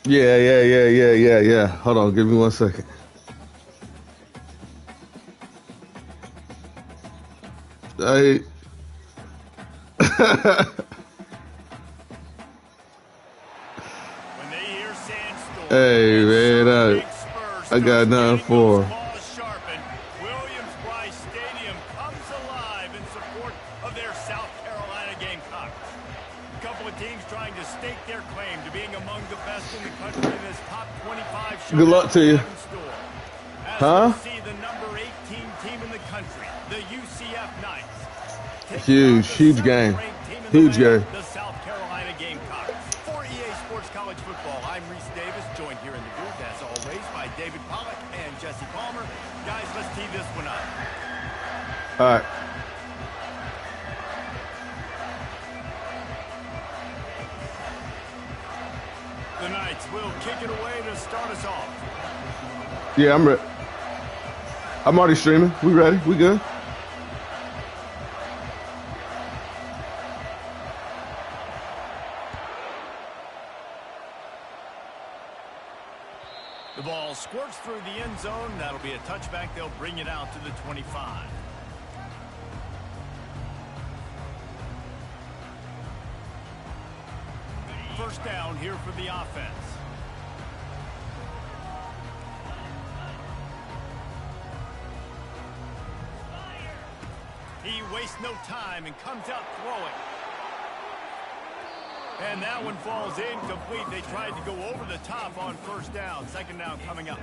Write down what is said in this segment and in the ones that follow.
Yeah. Hold on, give me 1 second. Hey, When they hear Sandstorm hey, and man, Sir Big Spur I got starts nothing getting those for him. claws sharpened, Williams-Brice Stadium comes alive in support of their South Carolina Gamecocks. A couple of teams trying to stake their claim to being among the best in the country in this top 25 Good showdown luck to we you. have in store. As Huh? we'll see the number 18 team in the country, the UCF Knights, taking on the Huge game. seventh-ranked team in the Huge land, game. the South Carolina Gamecocks. For EA Sports College Football, I'm Reese Davis, joined here in the booth, as always, by David Pollack and Jesse Palmer. Guys, let's tee this one up. All right. The Knights will kick it away to start us off. Yeah, I'm ready. I'm already streaming. We ready? We good? The ball squirts through the end zone. That'll be a touchback. They'll bring it out to the 25. First down here for the offense. He wastes no time and comes out throwing. And that one falls incomplete. They tried to go over the top on first down. Second down coming up.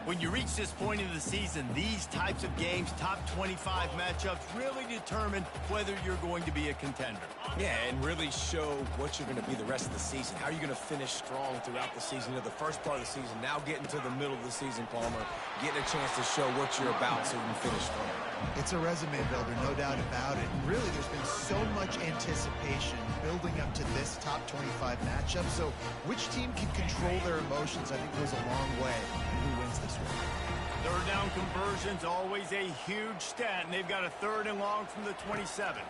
When you reach this point in the season, these types of games, top 25 matchups, really determine whether you're going to be a contender. Yeah, and really show what you're going to be the rest of the season. How are you going to finish strong throughout the season? You know, the first part of the season, now getting to the middle of the season, Palmer, getting a chance to show what you're about so you can finish strong. It's a resume builder, no doubt about it. Really, there's been so much anticipation building up to this top 25 matchup. So which team can control their emotions, I think, goes a long way in who wins this one. Third down conversion's always a huge stat, and they've got a third and long from the 27.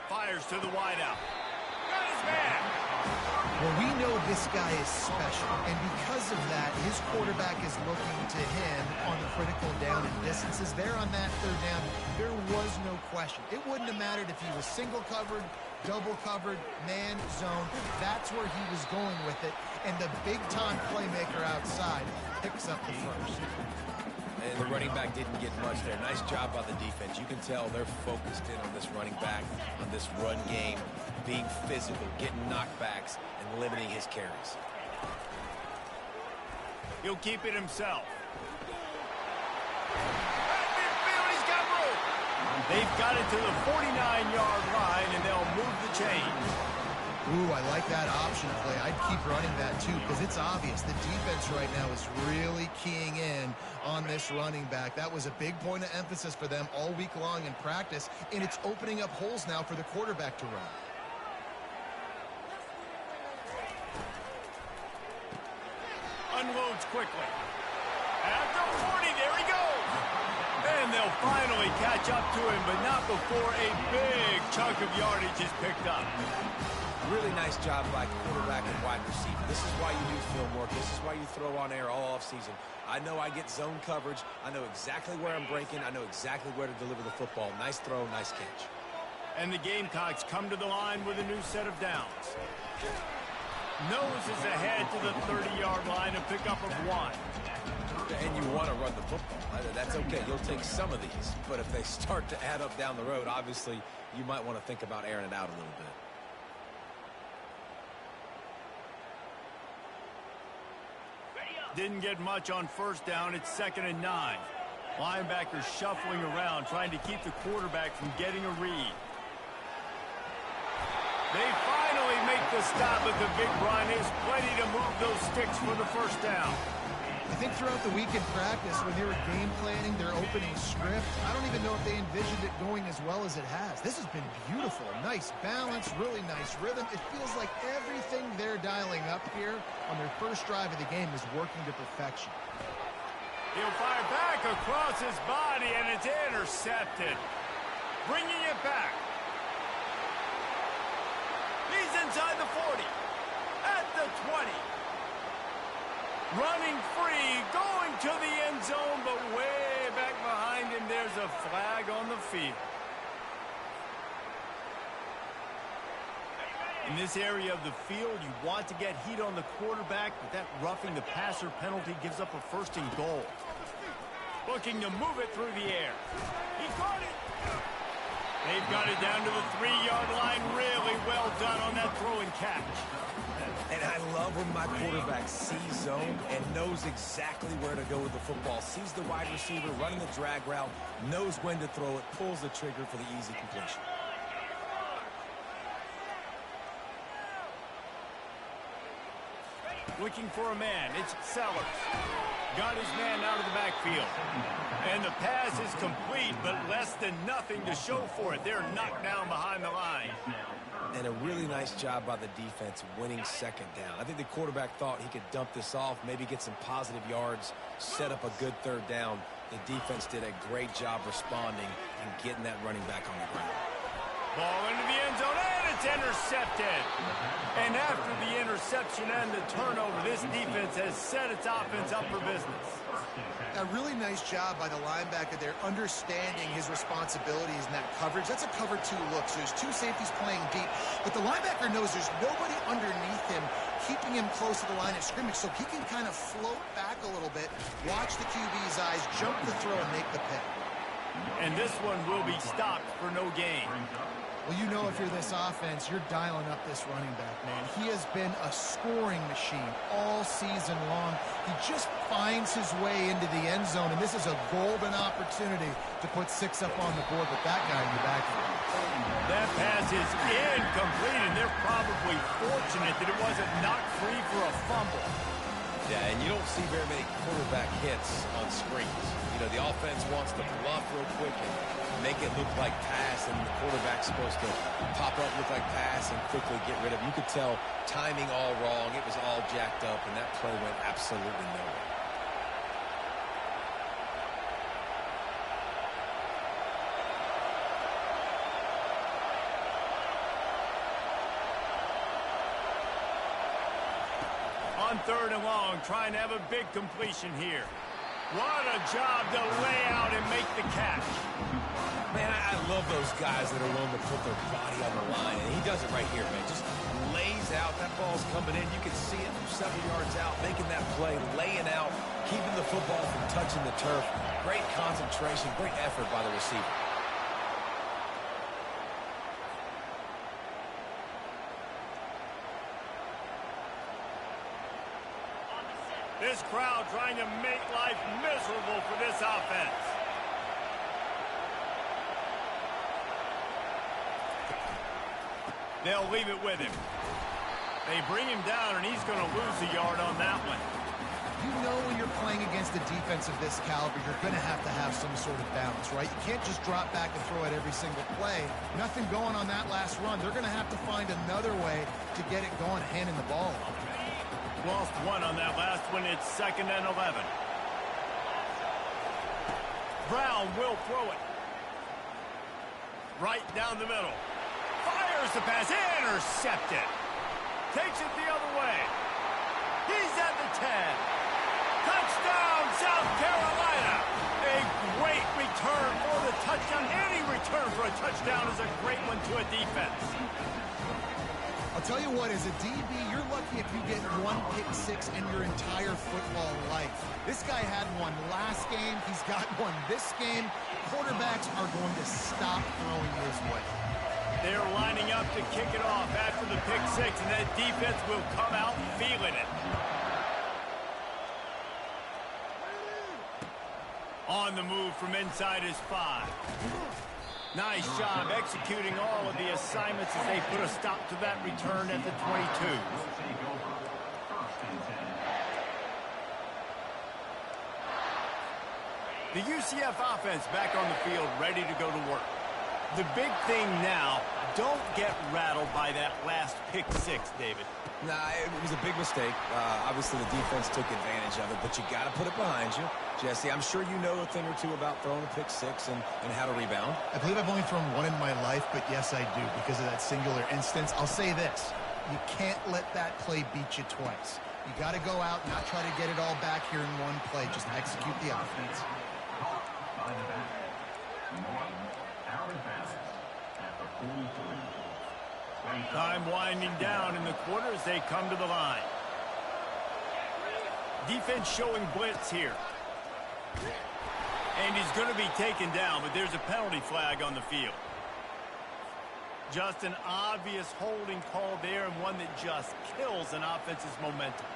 Fires to the wideout. Got his man. Well, we know this guy is special, and because of that, his quarterback is looking to him on the critical down and distances. There on that third down, there was no question. It wouldn't have mattered if he was single covered, double covered, man, zone. That's where he was going with it, and the big-time playmaker outside picks up the first. And the running back didn't get much there. Nice job by the defense. You can tell they're focused in on this running back, on this run game, being physical, getting knockbacks, and limiting his carries. He'll keep it himself. He's got room. They've got it to the 49-yard line, and they'll move the chains. Ooh, I like that option play. I'd keep running that, too, because it's obvious the defense right now is really keying in on this running back. That was a big point of emphasis for them all week long in practice, and it's opening up holes now for the quarterback to run. Unloads quickly. At the 40, there he goes. And they'll finally catch up to him, but not before a big chunk of yardage is picked up. Really nice job by quarterback and wide receiver. This is why you do film work. This is why you throw on air all offseason. I know I get zone coverage. I know exactly where I'm breaking. I know exactly where to deliver the football. Nice throw, nice catch. And the Gamecocks come to the line with a new set of downs. Noses ahead to the 30-yard line, a pickup of 1. And you want to run the football. That's okay. You'll take some of these. But if they start to add up down the road, obviously, you might want to think about airing it out a little bit. Didn't get much on first down. It's 2nd and 9. Linebackers shuffling around, trying to keep the quarterback from getting a read. They finally make the stop at the big run. There's plenty to move those sticks for the first down. I think throughout the week in practice, when they were game planning their opening script, I don't even know if they envisioned it going as well as it has. This has been beautiful. Nice balance, really nice rhythm. It feels like everything they're dialing up here on their first drive of the game is working to perfection. He'll fire back across his body, and it's intercepted. Bringing it back. He's inside the 40. at the 20. Running free, going to the end zone, but way back behind him, there's a flag on the field. In this area of the field, you want to get heat on the quarterback, but that roughing the passer penalty gives up a first and goal. Looking to move it through the air. He caught it. They've got it down to the 3-yard line. Really well done on that throw and catch. And I love when my quarterback sees zone and knows exactly where to go with the football. Sees the wide receiver running the drag route, knows when to throw it, pulls the trigger for the easy completion. Looking for a man. It's Sellers. Got his man out of the backfield. And the pass is complete, but less than nothing to show for it. They're knocked down behind the line. And a really nice job by the defense winning second down. I think the quarterback thought he could dump this off, maybe get some positive yards, set up a good third down. The defense did a great job responding and getting that running back on the ground. Ball into the end zone, and it's intercepted. And after the interception and the turnover, this defense has set its offense up for business. A really nice job by the linebacker there, understanding his responsibilities in that coverage. That's a cover 2 look, so there's 2 safeties playing deep. But the linebacker knows there's nobody underneath him, keeping him close to the line of scrimmage, so he can kind of float back a little bit, watch the QB's eyes, jump the throw, and make the pick. And this one will be stopped for no gain. Well, you know if you're this offense, you're dialing up this running back, man. He has been a scoring machine all season long. He just finds his way into the end zone, and this is a golden opportunity to put 6 up on the board with that guy in the backfield. That pass is incomplete, and they're probably fortunate that it wasn't knocked free for a fumble. Yeah, and you don't see very many quarterback hits on screens. You know, the offense wants to bluff real quick and make it look like pass, and the quarterback's supposed to pop up, look like pass, and quickly get rid of it. You could tell timing all wrong. It was all jacked up, and that play went absolutely nowhere. On 3rd and long, trying to have a big completion here. What a job to lay out and make the catch. Man, I love those guys that are willing to put their body on the line, and he does it right here, man. Just lays out. That ball's coming in. You can see it from 7 yards out, making that play, laying out, keeping the football from touching the turf. Great concentration, great effort by the receiver. This crowd trying to make life miserable for this offense. They'll leave it with him. They bring him down, and he's going to lose a yard on that one. You know when you're playing against a defense of this caliber, you're going to have some sort of balance, right? You can't just drop back and throw it every single play. Nothing going on that last run. They're going to have to find another way to get it going, handing the ball off. Lost one on that last one. It's 2nd and 11. Brown will throw it. Right down the middle. Fires the pass. Intercepted. Takes it the other way. He's at the 10. Touchdown, South Carolina. A great return for the touchdown. Any return for a touchdown is a great one to a defense. I'll tell you what, as a DB, you're lucky if you get 1 pick 6 in your entire football life. This guy had one last game. He's got one this game. Quarterbacks are going to stop throwing his way. They're lining up to kick it off after the pick 6, and that defense will come out feeling it. On the move from inside his 5. Nice job executing all of the assignments as they put a stop to that return at the 22. The UCF offense back on the field, ready to go to work. The big thing now, don't get rattled by that last pick 6, David. Nah, it was a big mistake. Obviously, the defense took advantage of it, but you got to put it behind you. Jesse, I'm sure you know a thing or two about throwing a pick 6 and how to rebound. I believe I've only thrown one in my life, but yes, I do because of that singular instance. I'll say this. You can't let that play beat you twice. You got to go out, not try to get it all back here in one play. Just execute the offense. Time winding down in the quarter as they come to the line. Defense showing blitz here. And he's going to be taken down, but there's a penalty flag on the field. Just an obvious holding call there, and one that just kills an offense's momentum.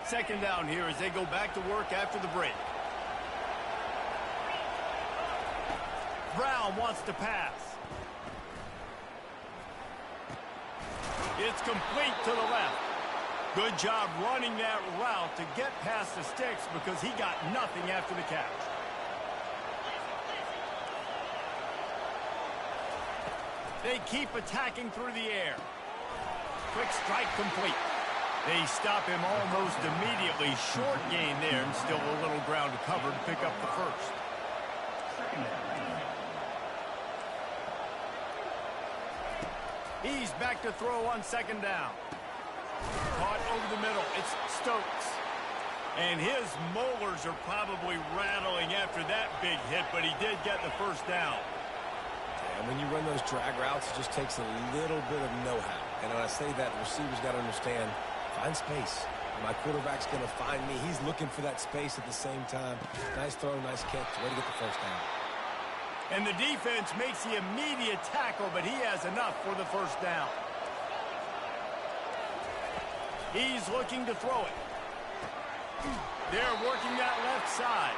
Second down here as they go back to work after the break. Brown wants to pass. It's complete to the left. Good job running that route to get past the sticks because he got nothing after the catch. They keep attacking through the air. Quick strike complete. They stop him almost immediately. Short gain there, and still a little ground to cover to pick up the first. He's back to throw on second down. Caught over the middle. It's Stokes. And his molars are probably rattling after that big hit, but he did get the first down. And when you run those drag routes, it just takes a little bit of know-how. And when I say that, the receiver's got to understand, find space. My quarterback's going to find me. He's looking for that space at the same time. Nice throw, nice catch. Way to get the first down. And the defense makes the immediate tackle, but he has enough for the first down. He's looking to throw it. They're working that left side.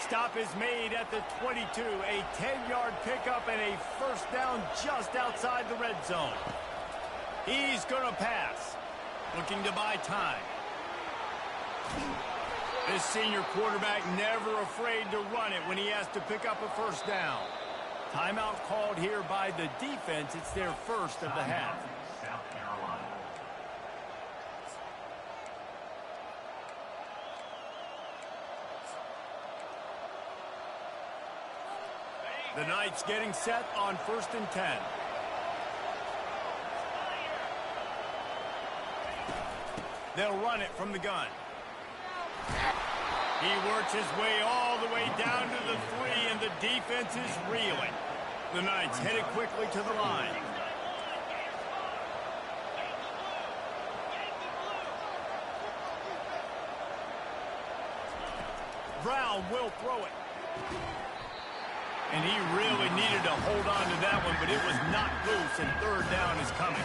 Stop is made at the 22. A 10-yard pickup and a first down just outside the red zone. He's going to pass. Looking to buy time. This senior quarterback never afraid to run it when he has to pick up a first down. Timeout called here by the defense. It's their first of the half. South Carolina. The Knights getting set on 1st and 10. They'll run it from the gun. He works his way all the way down to the 3, and the defense is reeling. The Knights headed quickly to the line. Brown will throw it. And he really needed to hold on to that one, but it was knocked loose, and third down is coming.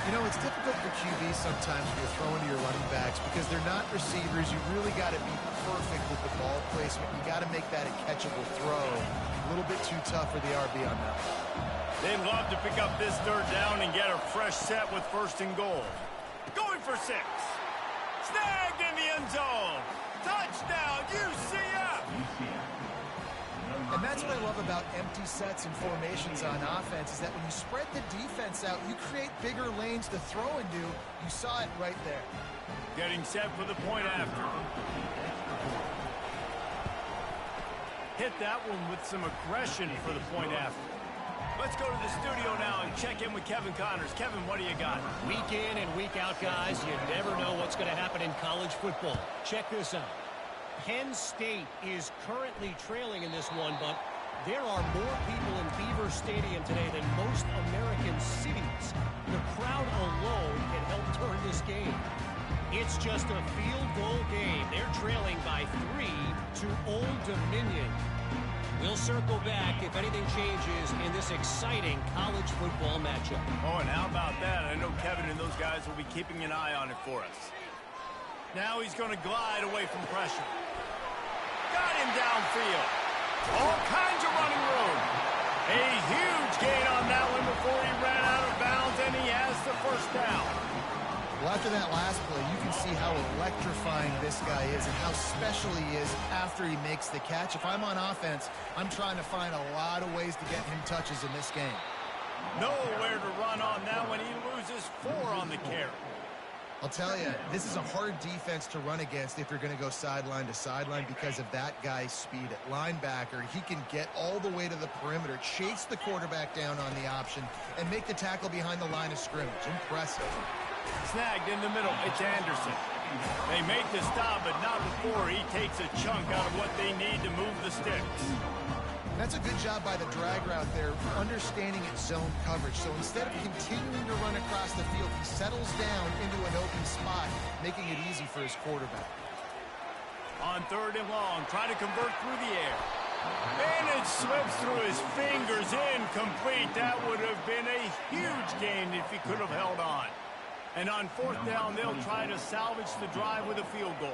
You know, it's difficult for QB sometimes when you're throwing to your running backs because they're not receivers. You really got to be perfect with the ball placement. You got to make that a catchable throw. A little bit too tough for the RB on that. They'd love to pick up this third down and get a fresh set with 1st and goal. Going for 6. Snagged in the end zone. Touchdown, UCF! And that's what I love about empty sets and formations on offense is that when you spread the defense out, you create bigger lanes to throw into. You saw it right there. Getting set for the point after. Hit that one with some aggression for the point after. Let's go to the studio now and check in with Kevin Connors. Kevin, what do you got? Week in and week out, guys, you never know what's going to happen in college football. Check this out. Penn State is currently trailing in this one, but there are more people in Beaver Stadium today than most American cities. The crowd alone can help turn this game. It's just a field goal game. They're trailing by 3 to Old Dominion. We'll circle back if anything changes in this exciting college football matchup. Oh, and how about that? I know Kevin and those guys will be keeping an eye on it for us. Now he's going to glide away from pressure. Got him downfield. All kinds of running room. A huge gain on that one before he ran out of bounds, and he has the first down. Well, after that last play, you can see how electrifying this guy is and how special he is after he makes the catch. If I'm on offense, I'm trying to find a lot of ways to get him touches in this game. Nowhere to run on that when he loses 4 on the carry. I'll tell you, this is a hard defense to run against if you're going to go sideline to sideline because of that guy's speed. At linebacker, he can get all the way to the perimeter, chase the quarterback down on the option, and make the tackle behind the line of scrimmage. Impressive. Snagged in the middle. It's Anderson. They make the stop, but not before he takes a chunk out of what they need to move the sticks. That's a good job by the drag route there, understanding its zone coverage. So instead of continuing to run across the field, he settles down into an open spot, making it easy for his quarterback. On 3rd and long, trying to convert through the air. And it slips through his fingers, incomplete. That would have been a huge gain if he could have held on. And on 4th down, they'll try to salvage the drive with a field goal.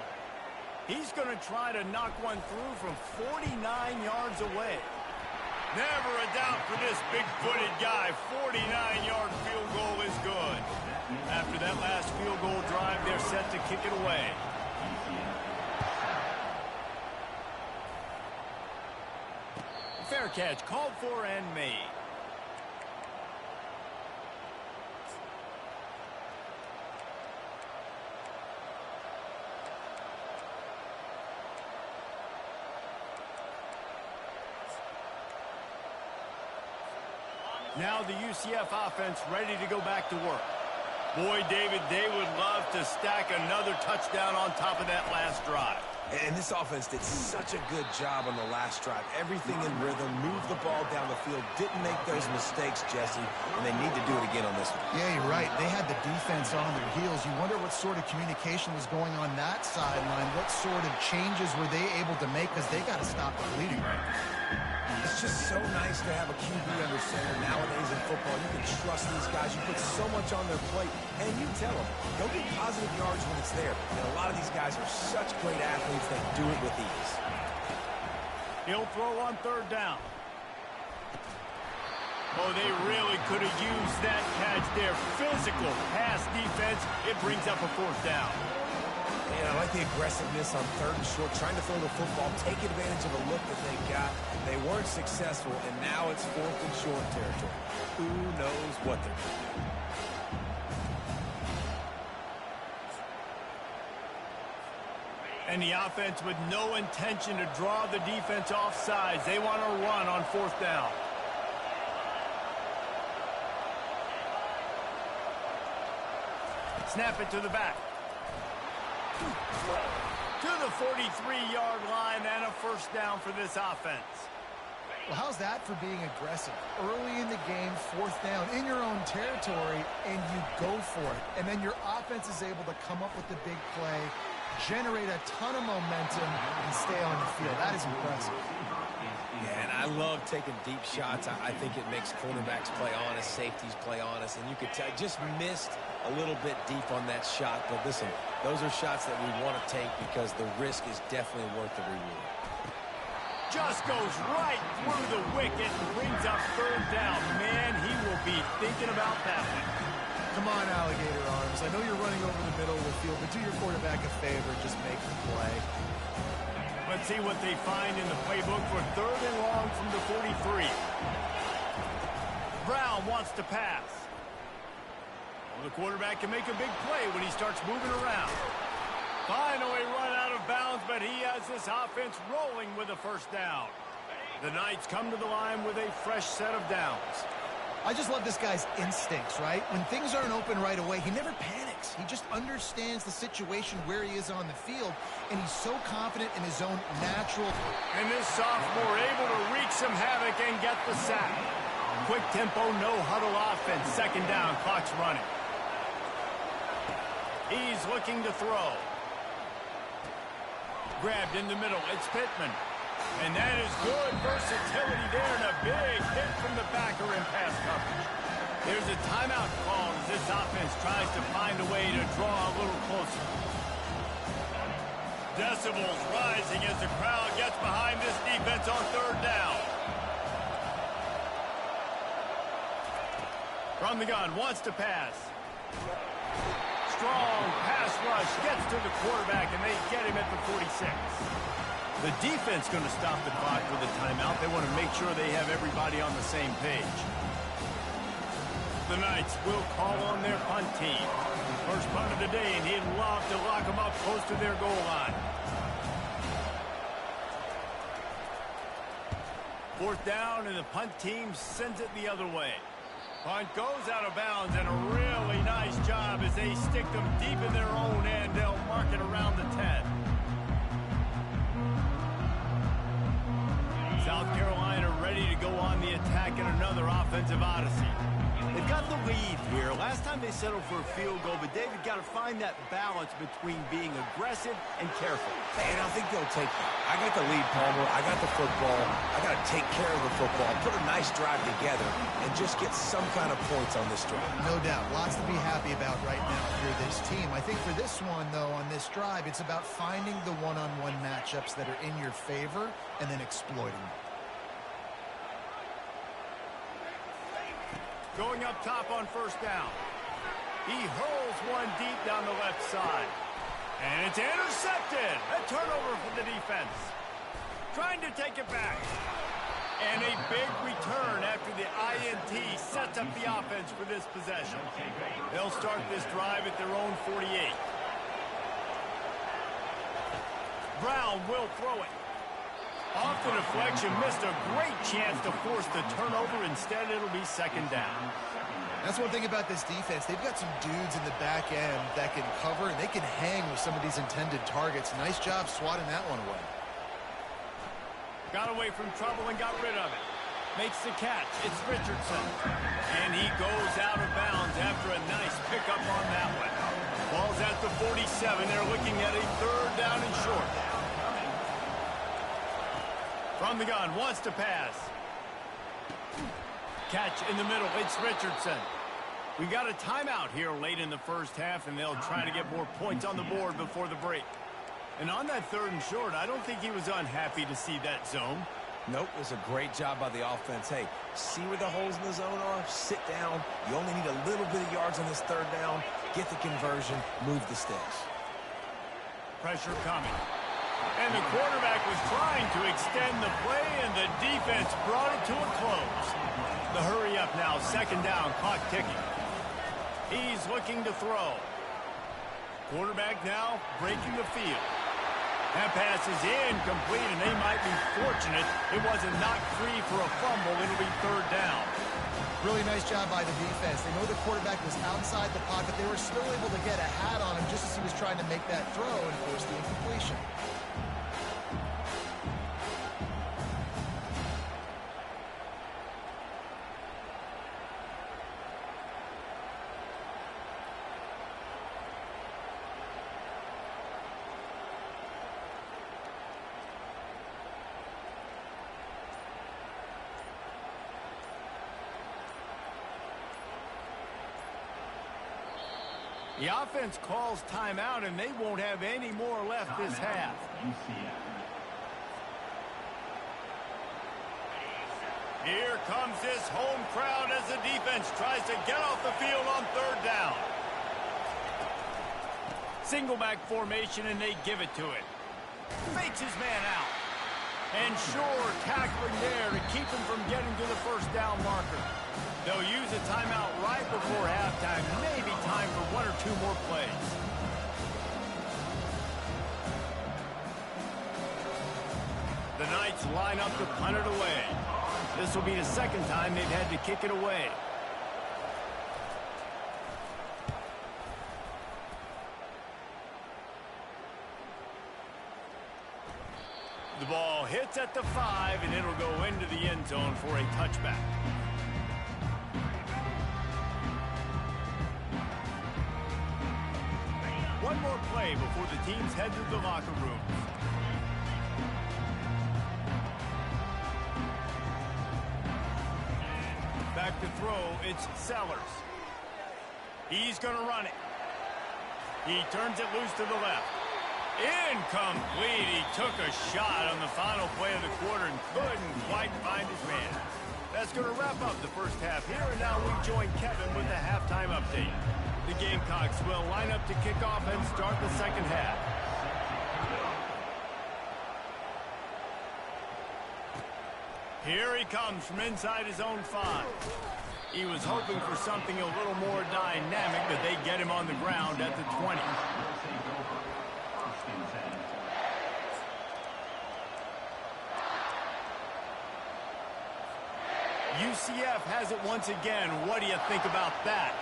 He's going to try to knock one through from 49 yards away. Never a doubt for this big-footed guy. 49-yard field goal is good. After that last field goal drive, they're set to kick it away. Fair catch, called for and made. Now the UCF offense ready to go back to work. Boy, David, they would love to stack another touchdown on top of that last drive. And this offense did such a good job on the last drive. Everything in rhythm, moved the ball down the field, didn't make those mistakes, Jesse, and they need to do it again on this one. Yeah, you're right. They had the defense on their heels. You wonder what sort of communication was going on that sideline. What sort of changes were they able to make because they got to stop the bleeding right now. It's just so nice to have a QB under center nowadays in football. You can trust these guys. You put so much on their plate, and you tell them, go get positive yards when it's there. And a lot of these guys are such great athletes, they do it with ease. He'll throw on 3rd down. Oh, they really could have used that catch there. Physical pass defense. It brings up a 4th down. And I like the aggressiveness on 3rd and short, trying to throw the football, take advantage of a look that they got. They weren't successful, and now it's 4th and short territory. Who knows what they're doing? And the offense with no intention to draw the defense off sides. They want to run on 4th down. Snap it to the back. To the 43-yard line and a 1st down for this offense. Well, how's that for being aggressive? Early in the game, 4th down, in your own territory, and you go for it. And then your offense is able to come up with the big play, generate a ton of momentum, and stay on the field. That is impressive. Yeah, and I love taking deep shots. I think it makes cornerbacks play honest, safeties play honest, and you could tell just missed a little bit deep on that shot. But listen, those are shots that we want to take because the risk is definitely worth the reward. Just goes right through the wicket and brings up 3rd down. Man, he will be thinking about that one. Come on, alligator arms. I know you're running over the middle of the field, but do your quarterback a favor. Just make the play. Let's see what they find in the playbook for 3rd and long from the 43. Brown wants to pass. Well, the quarterback can make a big play when he starts moving around. Finally run out of bounds, but he has this offense rolling with a 1st down. The Knights come to the line with a fresh set of downs. I just love this guy's instincts, right? When things aren't open right away, he never panics. He just understands the situation where he is on the field, and he's so confident in his own natural. And this sophomore able to wreak some havoc and get the sack. Quick tempo, no huddle offense. 2nd down, clock's running. He's looking to throw. Grabbed in the middle, it's Pittman. And that is good versatility there and a big hit from the backer in pass coverage. There's a timeout call as this offense tries to find a way to draw a little closer. Decibels rising as the crowd gets behind this defense on 3rd down. From the gun, wants to pass. Strong pass rush gets to the quarterback, and they get him at the 46. The defense going to stop the clock with a timeout. They want to make sure they have everybody on the same page. The Knights will call on their punt team. First punt of the day, and he'd love to lock them up close to their goal line. Fourth down, and the punt team sends it the other way. Punt goes out of bounds, and a really nice job as they stick them deep in their own end. They'll mark it around the 10. South Carolina ready to go on the attack in another offensive odyssey. They've got the lead here. Last time they settled for a field goal, but David got to find that balance between being aggressive and careful. And I think they'll take that. I got the lead, Palmer. I got the football. I got to take care of the football, put a nice drive together, and just get some kind of points on this drive. No doubt. Lots to be happy about right now if you're this team. I think for this one, though, on this drive, it's about finding the one-on-one matchups that are in your favor and then exploiting them. Going up top on first down. He hurls one deep down the left side. And it's intercepted. A turnover for the defense. Trying to take it back. And a big return after the INT sets up the offense for this possession. They'll start this drive at their own 48. Brown will throw it. Off the deflection, missed a great chance to force the turnover. Instead, it'll be second down. That's one thing about this defense. They've got some dudes in the back end that can cover, and they can hang with some of these intended targets. Nice job swatting that one away. Got away from trouble and got rid of it. Makes the catch. It's Richardson. And he goes out of bounds after a nice pickup on that one. Ball's at the 47. They're looking at a third down and short. From the gun, wants to pass. Catch in the middle, it's Richardson. We got a timeout here late in the first half, and they'll try to get more points on the board before the break. And on that third and short, I don't think he was unhappy to see that zone. Nope, it was a great job by the offense. Hey, see where the holes in the zone are? Sit down. You only need a little bit of yards on this third down. Get the conversion, move the sticks. Pressure coming. And the quarterback was trying to extend the play, and the defense brought it to a close. The hurry up now, second down, clock ticking. He's looking to throw. Quarterback now breaking the field. That pass is incomplete, and they might be fortunate it wasn't knocked free for a fumble. It'll be third down. Really nice job by the defense. They know the quarterback was outside the pocket. They were still able to get a hat on him just as he was trying to make that throw and force the incompletion. The offense calls timeout, and they won't have any more left this half. Here comes this home crowd as the defense tries to get off the field on third down. Single back formation, and they give it to it. Fakes his man out. And sure, tackling there to keep him from getting to the first down marker. They'll use a timeout right before halftime. Maybe time for one or two more plays. The Knights line up to punt it away. This will be the second time they've had to kick it away. The ball hits at the 5, and it'll go into the end zone for a touchback. One more play before the teams head to the locker rooms. Back to throw, it's Sellers. He's going to run it. He turns it loose to the left. Incomplete. He took a shot on the final play of the quarter and couldn't quite find his man. That's going to wrap up the first half here, and now we join Kevin with the halftime update. The Gamecocks will line up to kick off and start the second half. Here he comes from inside his own 5. He was hoping for something a little more dynamic, but they get him on the ground at the 20. UCF has it once again. What do you think about that?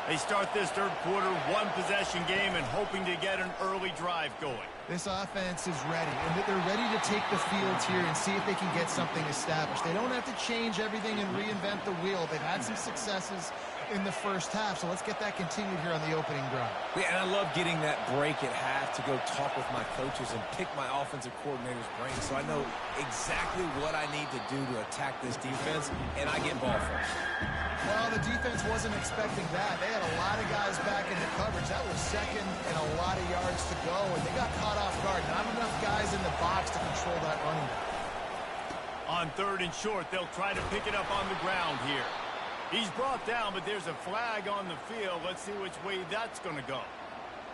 They start this third quarter, one-possession game, and hoping to get an early drive going. This offense is ready, and they're ready to take the field here and see if they can get something established. They don't have to change everything and reinvent the wheel. They've had some successes in the first half, so let's get that continued here on the opening drive. Yeah, and I love getting that break at half to go talk with my coaches and pick my offensive coordinator's brain so I know exactly what I need to do to attack this defense, and I get ball first. Well, the defense wasn't expecting that. They had a lot of guys back in the coverage. That was second and a lot of yards to go, and they got caught off guard. Not enough guys in the box to control that running back. On 3rd and short, they'll try to pick it up on the ground here. He's brought down, but there's a flag on the field. Let's see which way that's going to go.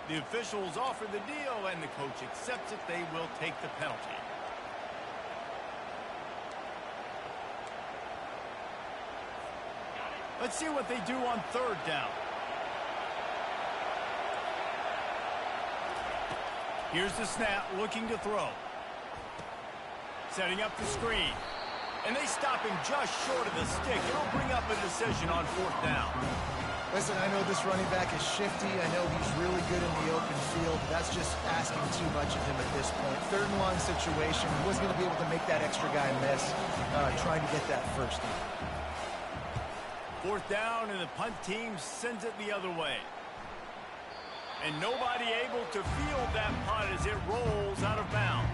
The officials offer the deal, and the coach accepts it. They will take the penalty. Let's see what they do on 3rd down. Here's the snap, looking to throw. Setting up the screen. And they stop him just short of the stick. It'll bring up a decision on 4th down. Listen, I know this running back is shifty. I know he's really good in the open field. That's just asking too much of him at this point. 3rd and long situation. He wasn't going to be able to make that extra guy miss, trying to get that first down. 4th down, and the punt team sends it the other way. And nobody able to field that punt as it rolls out of bounds.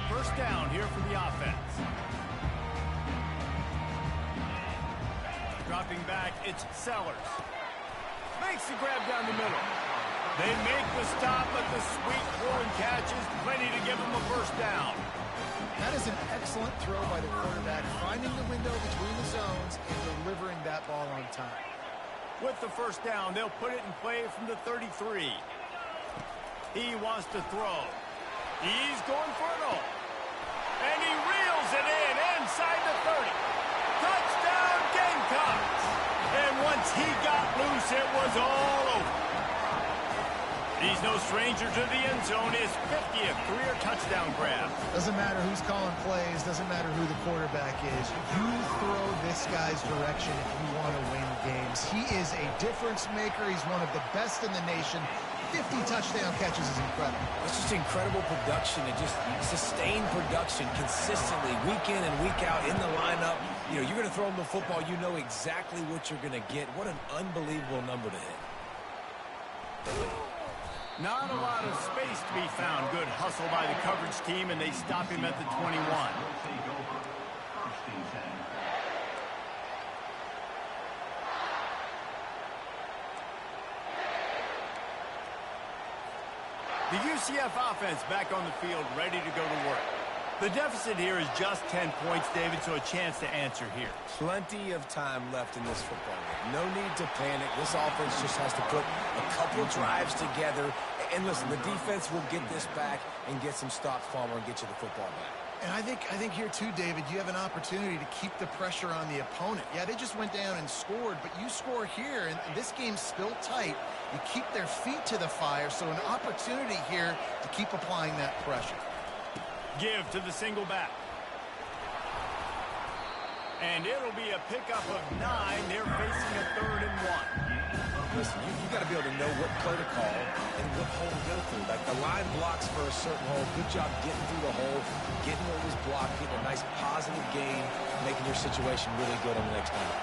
1st down here for the offense. Dropping back, it's Sellers. Makes the grab down the middle. They make the stop, but the sweet throw and catch is plenty to give them a 1st down. That is an excellent throw by the quarterback, finding the window between the zones and delivering that ball on time. With the 1st down, they'll put it in play from the 33. He wants to throw. He's going for it all. And he reels it in inside the 30. Touchdown, Gamecocks! And once he got loose, it was all over. He's no stranger to the end zone. His 50th career touchdown grab. Doesn't matter who's calling plays. Doesn't matter who the quarterback is. You throw this guy's direction if you want to win games. He is a difference maker. He's one of the best in the nation. 50 touchdown catches is incredible. It's just incredible production and just sustained production consistently week in and week out in the lineup. You know, you're going to throw him the football. You know exactly what you're going to get. What an unbelievable number to hit. Not a lot of space to be found. Good hustle by the coverage team, and they stop him at the 21. The UCF offense back on the field, ready to go to work. The deficit here is just 10 points, David, so a chance to answer here. Plenty of time left in this football game. No need to panic. This offense just has to put a couple drives together. And listen, the defense will get this back and get some stops, Palmer, and get you the football back. And I think here too, David, you have an opportunity to keep the pressure on the opponent. Yeah, they just went down and scored, but you score here, and this game's still tight. You keep their feet to the fire, so an opportunity here to keep applying that pressure. Give to the single back. And it'll be a pickup of 9. They're facing a 3rd and 1. Listen, you got to be able to know what play to call and what hole to go through. Like the line blocks for a certain hole. Good job getting through the hole, getting what was blocked, getting a nice positive gain, making your situation really good on the next time.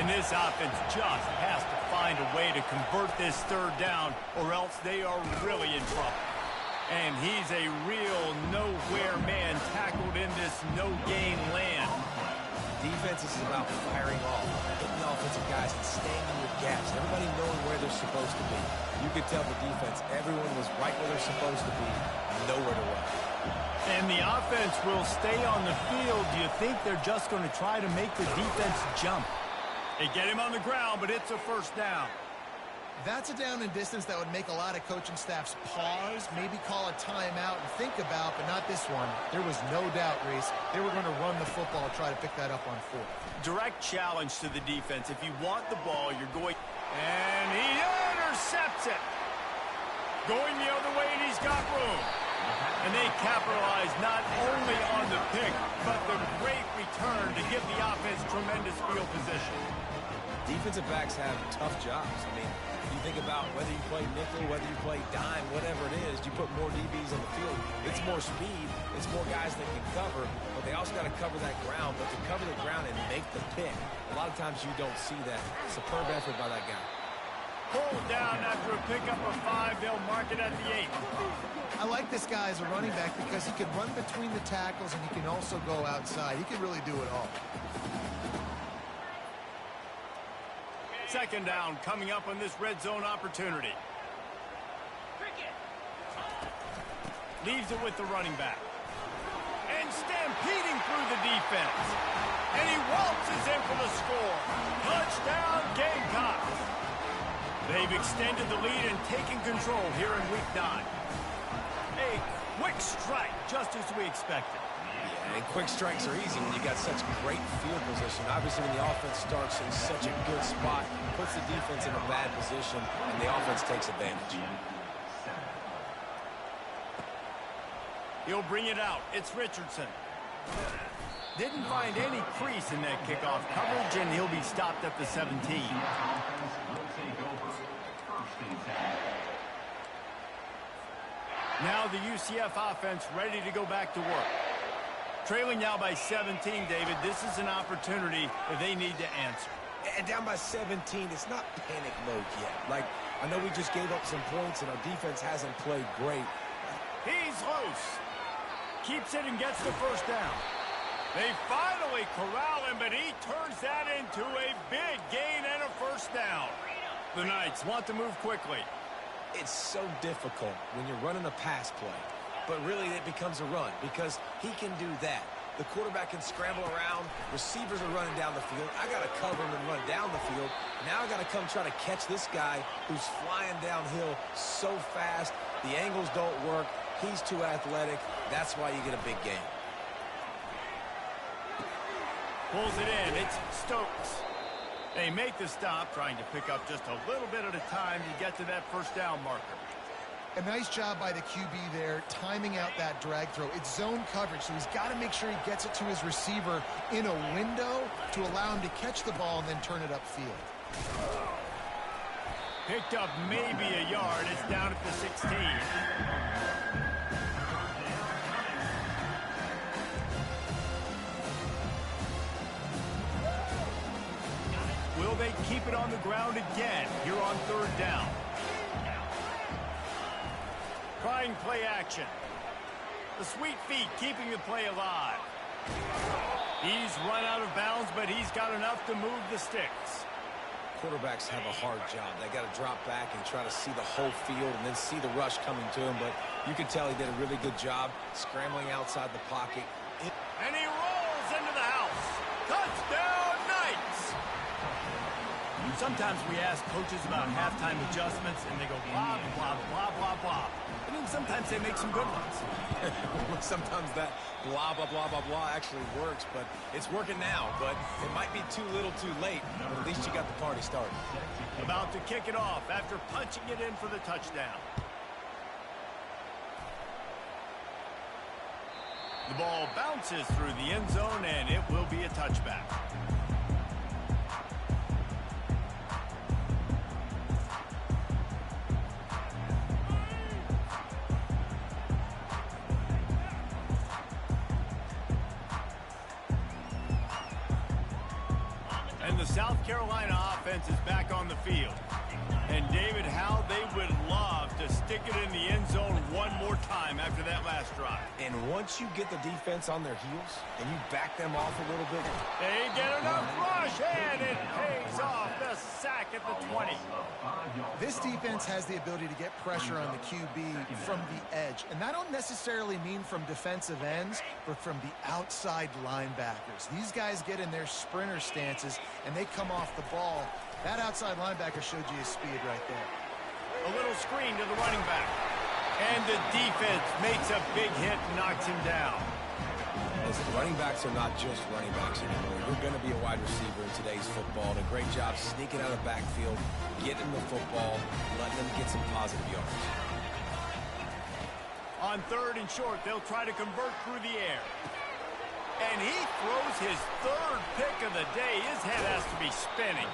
And this offense just has to find a way to convert this 3rd down, or else they are really in trouble. And he's a real nowhere man tackled in this no-gain land. Defense is about firing off, hitting the offensive guys and staying in your gaps. Everybody knowing where they're supposed to be. You could tell the defense, everyone was right where they're supposed to be, nowhere to run. And the offense will stay on the field. Do you think they're just going to try to make the defense jump? They get him on the ground, but it's a first down. That's a down and distance that would make a lot of coaching staffs pause, maybe call a timeout and think about, but not this one. There was no doubt, Reese, they were going to run the football and try to pick that up on fourth. Direct challenge to the defense. If you want the ball, you're going... And he intercepts it. Going the other way, and he's got room. And they capitalize not only on the pick, but the great return to give the offense tremendous field position. Defensive backs have tough jobs. I mean, you think about whether you play nickel, whether you play dime, whatever it is, you put more DBs on the field. It's more speed. It's more guys that can cover, but they also got to cover that ground. But to cover the ground and make the pick, a lot of times you don't see that. Superb effort by that guy. Pulled down after a pickup of 5. They'll mark it at the 8. I like this guy as a running back because he can run between the tackles and he can also go outside. He can really do it all. Second down coming up on this red zone opportunity. Leaves it with the running back. And stampeding through the defense. And he waltzes in for the score. Touchdown, Gamecocks. They've extended the lead and taken control here in Week 9. A quick strike, just as we expected. Yeah, and quick strikes are easy when you got such great field position. Obviously, when the offense starts in such a good spot, puts the defense in a bad position, and the offense takes advantage. He'll bring it out. It's Richardson. Didn't find any crease in that kickoff coverage, and he'll be stopped at the 17. Now the UCF offense ready to go back to work. Trailing now by 17, David. This is an opportunity that they need to answer. And down by 17, it's not panic mode yet. Like, I know we just gave up some points, and our defense hasn't played great. He's loose. Keeps it and gets the first down. They finally corral him, but he turns that into a big gain and a first down. The Knights want to move quickly. It's so difficult when you're running a pass play, but really it becomes a run because he can do that. The quarterback can scramble around. Receivers are running down the field. I got to cover him and run down the field. Now I got to come try to catch this guy who's flying downhill so fast. The angles don't work. He's too athletic. That's why you get a big gain. Pulls it in. It's Stokes. They make the stop, trying to pick up just a little bit at a time to get to that first down marker. A nice job by the QB there, timing out that drag throw. It's zone coverage, so he's got to make sure he gets it to his receiver in a window to allow him to catch the ball and then turn it upfield. Picked up maybe a yard. It's down at the 16. Will they keep it on the ground again here on third down? Trying play action. The sweet feet keeping the play alive. He's run out of bounds, but he's got enough to move the sticks. Quarterbacks have a hard job. They got to drop back and try to see the whole field and then see the rush coming to him. But you can tell he did a really good job scrambling outside the pocket. And he rolls into the house. Touchdown, Knights! Sometimes we ask coaches about halftime adjustments, and they go blah, blah, blah, blah, blah. And then sometimes they make some good ones. Sometimes that blah, blah, blah, blah, blah actually works, but it's working now. But it might be too little too late, but at least you got the party started. About to kick it off after punching it in for the touchdown. The ball bounces through the end zone, and it will be a touchback. And the South Carolina offense is back on the field. And David, how they would love to stick it in the end zone one more time time after that last drive. And once you get the defense on their heels and you back them off a little bit, they get enough rush, and it pays off. The sack at the 20. This defense has the ability to get pressure on the QB from the edge. And I don't necessarily mean from defensive ends, but from the outside linebackers. These guys get in their sprinter stances, and they come off the ball. That outside linebacker showed you his speed right there. A little screen to the running back. And the defense makes a big hit and knocks him down. Listen, running backs are not just running backs anymore. You're going to be a wide receiver in today's football. And a great job sneaking out of the backfield, getting the football, letting them get some positive yards. On 3rd and short, they'll try to convert through the air. And he throws his 3rd pick of the day. His head has to be spinning.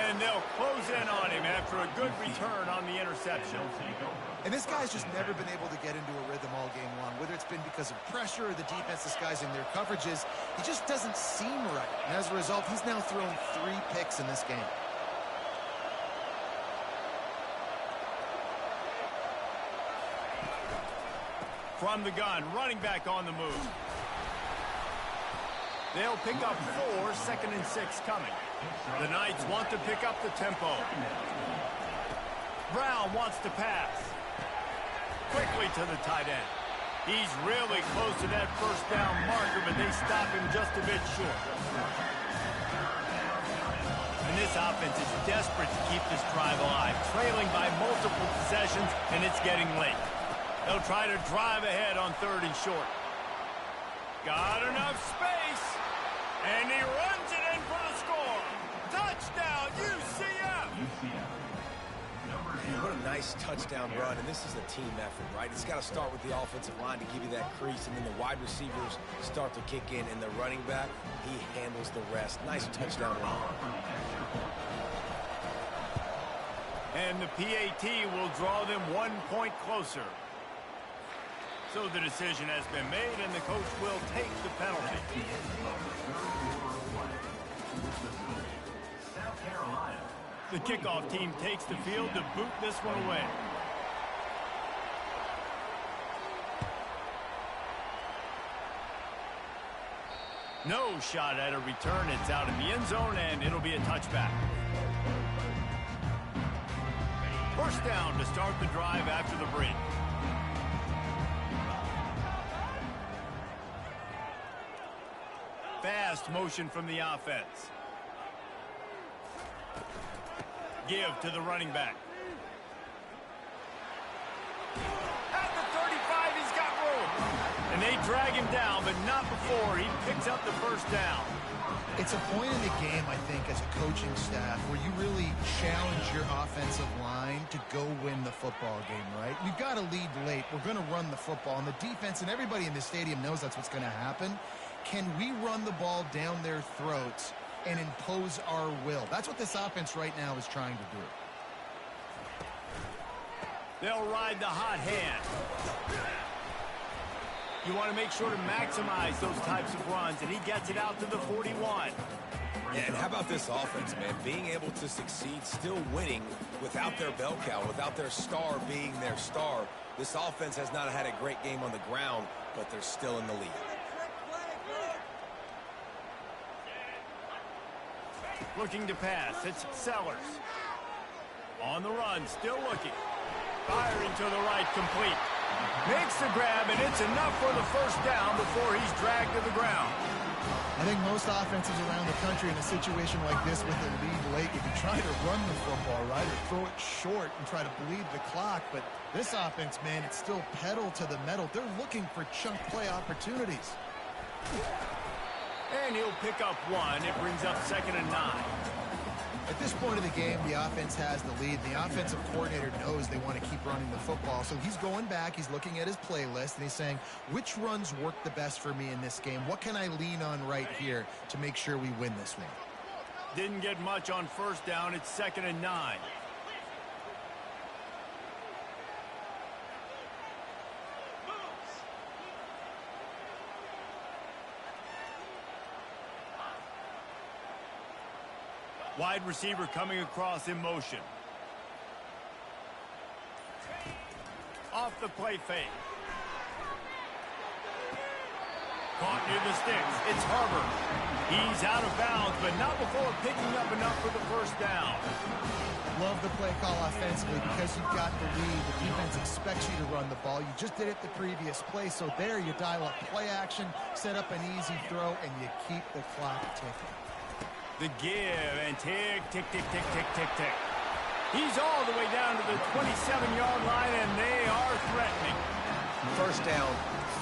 And they'll close in on him after a good return on the interception. And this guy's just never been able to get into a rhythm all game long, whether it's been because of pressure or the defense disguising their coverages. He just doesn't seem right. And as a result, he's now thrown 3 picks in this game. From the gun, running back on the move. They'll pick up 4, 2nd and 6 coming. The Knights want to pick up the tempo. Brown wants to pass. Quickly to the tight end. He's really close to that first down marker, but they stop him just a bit short. And this offense is desperate to keep this drive alive, trailing by multiple possessions, and it's getting late. They'll try to drive ahead on 3rd and short. Got enough space, and he runs it in for the score. Touchdown, UCF! What a nice touchdown run, and this is a team effort, right? It's got to start with the offensive line to give you that crease, and then the wide receivers start to kick in, and the running back, he handles the rest. Nice touchdown run. And the PAT will draw them 1 point closer. So the decision has been made, and the coach will take the penalty. The kickoff team takes the field to boot this one away. No shot at a return. It's out in the end zone, and it'll be a touchback. First down to start the drive after the break. Fast motion from the offense. Give to the running back. At the 35, he's got room. And they drag him down, but not before he picks up the first down. It's a point in the game, I think, as a coaching staff, where you really challenge your offensive line to go win the football game, right? We've got to lead late. We're going to run the football. And the defense and everybody in the stadium knows that's what's going to happen. Can we run the ball down their throats and impose our will? That's what this offense right now is trying to do. They'll ride the hot hand. You want to make sure to maximize those types of runs, and he gets it out to the 41. Yeah, and how about this offense, man? Being able to succeed, still winning without their bell cow, without their star being their star. This offense has not had a great game on the ground, but they're still in the lead. Looking to pass, it's Sellers. On the run, still looking. Firing to the right, complete. Makes the grab, and it's enough for the first down before he's dragged to the ground. I think most offenses around the country in a situation like this with a lead late would be trying to run the football, right, or throw it short and try to bleed the clock. But this offense, man, it's still pedal to the metal. They're looking for chunk play opportunities. And he'll pick up 1. It brings up 2nd and 9. At this point of the game, the offense has the lead. The offensive coordinator knows they want to keep running the football. So he's going back, he's looking at his playlist, and he's saying, which runs work the best for me in this game? What can I lean on right here to make sure we win this one? Didn't get much on first down. It's 2nd and 9. Wide receiver coming across in motion. Off the play fake. Caught near the sticks. It's Herbert. He's out of bounds, but not before picking up enough for the first down. Love the play call offensively because you've got the lead. The defense expects you to run the ball. You just did it the previous play, so there you dial up play action, set up an easy throw, and you keep the clock ticking. The give and tick, tick, tick, tick, tick, tick, tick. He's all the way down to the 27-yard line, and they are threatening. First down,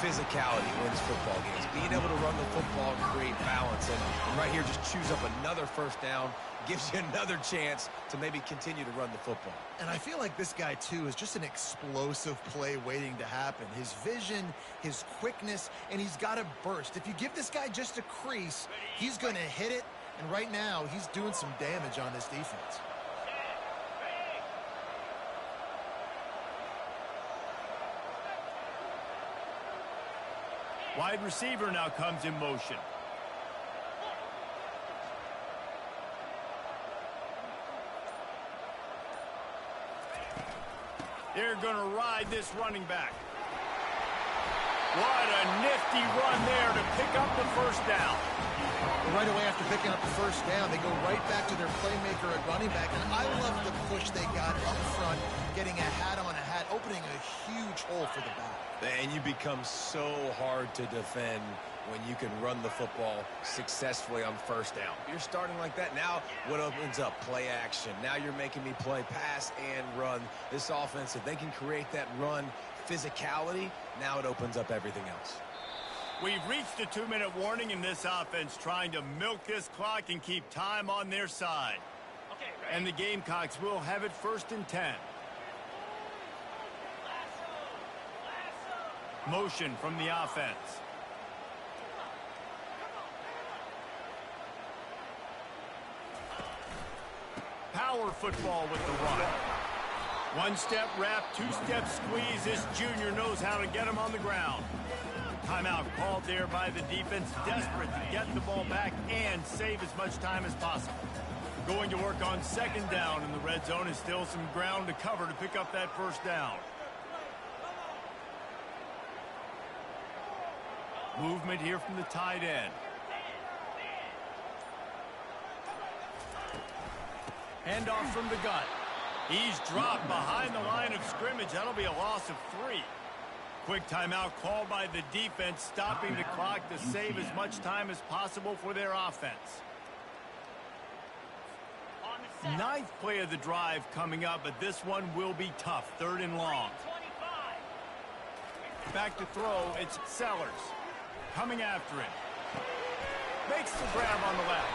physicality wins football games. Being able to run the football and create balance. And right here, just choose up another first down, gives you another chance to maybe continue to run the football. And I feel like this guy, too, is just an explosive play waiting to happen. His vision, his quickness, and he's got a burst. If you give this guy just a crease, he's going to hit it. And right now, he's doing some damage on this defense. Wide receiver now comes in motion. They're going to ride this running back. What a nifty run there to pick up the first down. Right away after picking up the first down, they go right back to their playmaker at running back. And I love the push they got up front, getting a hat on a hat, opening a huge hole for the back. And you become so hard to defend when you can run the football successfully on first down. You're starting like that. Now what opens up? Play action. Now you're making me play pass and run. This offense, if they can create that run physicality, now it opens up everything else. We've reached the 2-minute warning in this offense, trying to milk this clock and keep time on their side. And the Gamecocks will have it 1st and 10. Motion from the offense. Power football with the run. One-step wrap, two-step squeeze. This junior knows how to get him on the ground. Timeout called there by the defense, desperate to get the ball back and save as much time as possible. Going to work on 2nd down, and the red zone is still some ground to cover to pick up that first down. Movement here from the tight end. Handoff from the gun. He's dropped behind the line of scrimmage. That'll be a loss of 3. Quick timeout called by the defense, stopping the clock to save as much time as possible for their offense. 9th play of the drive coming up, but this one will be tough. 3rd and long. Back to throw, it's Sellers. Coming after him. Makes the grab on the left.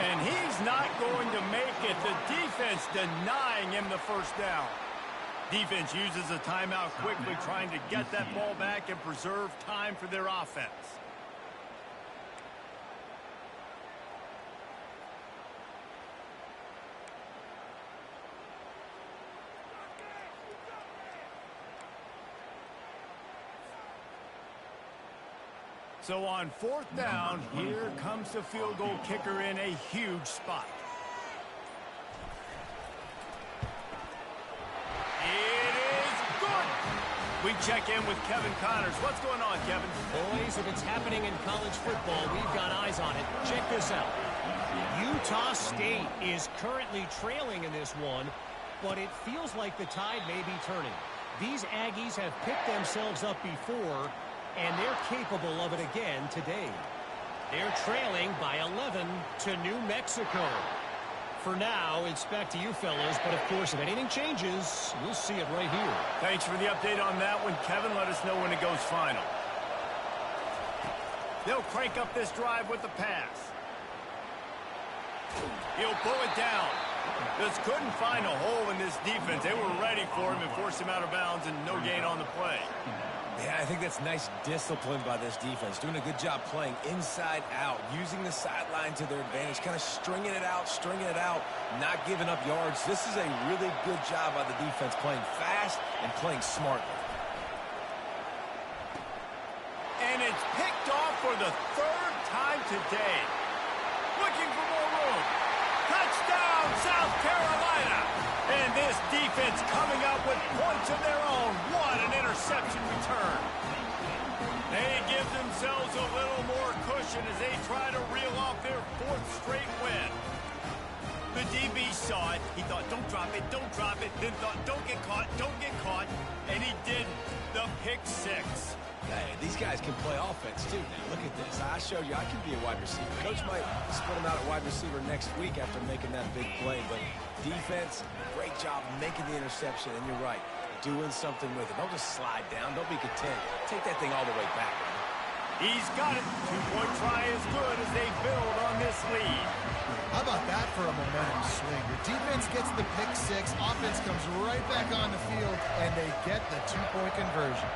And he's not going to make it. The defense denying him the first down. Defense uses a timeout quickly, trying to get that ball back and preserve time for their offense. So on 4th down, here comes the field goal kicker in a huge spot. It is good. We check in with Kevin Connors. What's going on, Kevin? Boys, if it's happening in college football, we've got eyes on it. Check this out. Utah State is currently trailing in this one, but it feels like the tide may be turning. These Aggies have picked themselves up before, and they're capable of it again today. They're trailing by 11 to New Mexico. For now, it's back to you fellas, but of course, if anything changes, we'll see it right here. Thanks for the update on that one, Kevin. Let us know when it goes final. They'll crank up this drive with the pass. He'll pull it down. Just couldn't find a hole in this defense. They were ready for him and forced him out of bounds, and no gain on the play. Yeah, I think that's nice discipline by this defense. Doing a good job playing inside out, using the sideline to their advantage, kind of stringing it out, not giving up yards. This is a really good job by the defense, playing fast and playing smartly. And it's picked off for the 3rd time today. Looking for more room. Touchdown, South Carolina. And this defense coming up with points of their own. What an interception return. They give themselves a celebration as they try to reel off their 4th straight win. The DB saw it. He thought, don't drop it, don't drop it. Then thought, don't get caught, don't get caught. And he didn't. The pick 6. Hey, these guys can play offense, too, now. Look at this. I showed you I can be a wide receiver. Coach might split him out at wide receiver next week after making that big play. But defense, great job making the interception. And you're right, doing something with it. Don't just slide down. Don't be content. Take that thing all the way back, man. He's got it. 2-point try is good as they build on this lead. How about that for a momentum swing? The defense gets the pick 6. Offense comes right back on the field, and they get the 2-point conversion.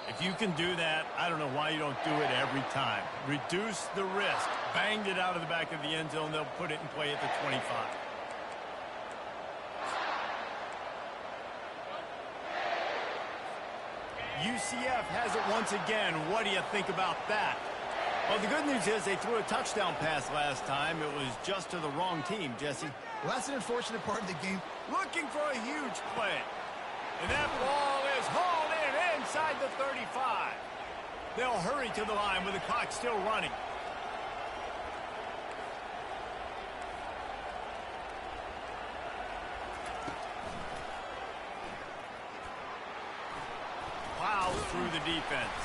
If you can do that, I don't know why you don't do it every time. Reduce the risk. Banged it out of the back of the end zone. They'll put it in play at the 25. UCF has it once again. What do you think about that? Well, the good news is they threw a touchdown pass last time. It was just to the wrong team, Jesse. Well, that's an unfortunate part of the game. Looking for a huge play. And that ball is hauled in inside the 35. They'll hurry to the line with the clock still running. Plows through the defense.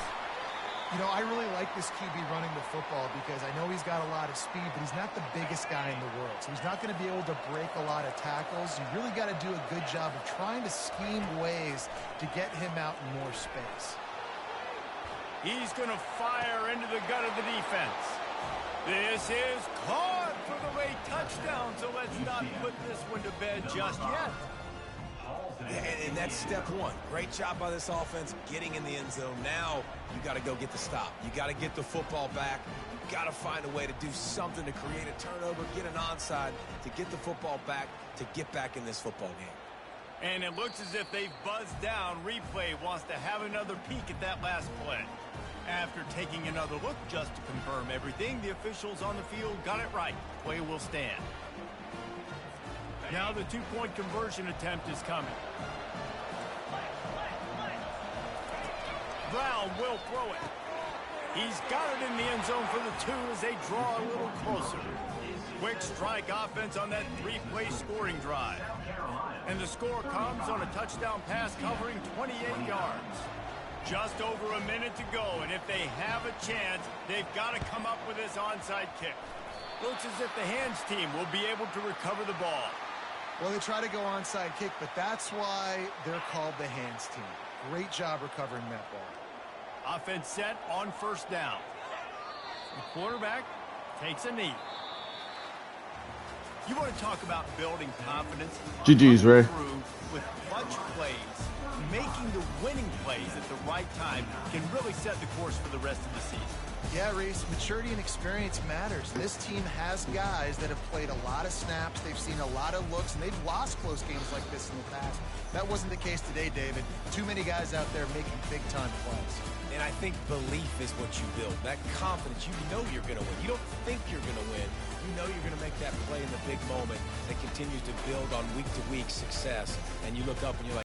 You know, I really like this QB running the football because I know he's got a lot of speed, but he's not the biggest guy in the world. So he's not going to be able to break a lot of tackles. You really got to do a good job of trying to scheme ways to get him out in more space. He's going to fire into the gut of the defense. This is caught for the late touchdown, so let's not put this one to bed just yet. And that's step 1. Great job by this offense getting in the end zone. Now you got to go get the stop. You got to get the football back. You got to find a way to do something to create a turnover, get an onside, to get the football back, to get back in this football game. And it looks as if they've buzzed down. Replay wants to have another peek at that last play. After taking another look just to confirm everything, the officials on the field got it right. Play will stand. Now the 2-point conversion attempt is coming. Brown will throw it. He's got it in the end zone for the 2 as they draw a little closer. Quick strike offense on that 3-play scoring drive. And the score comes on a touchdown pass covering 28 yards. Just over a minute to go, and if they have a chance, they've got to come up with this onside kick. Looks as if the hands team will be able to recover the ball. Well, they try to go onside kick, but that's why they're called the hands team. Great job recovering that ball. Offense set on first down. The quarterback takes a knee. You want to talk about building confidence? GG's, Ray. With clutch plays, making the winning plays at the right time can really set the course for the rest of the season. Yeah, Reese, maturity and experience matters. This team has guys that have played a lot of snaps. They've seen a lot of looks, and they've lost close games like this in the past. That wasn't the case today, David. Too many guys out there making big-time plays. And I think belief is what you build. That confidence, you know you're going to win. You don't think you're going to win. You know you're going to make that play in the big moment that continues to build on week-to-week success. And you look up and you're like,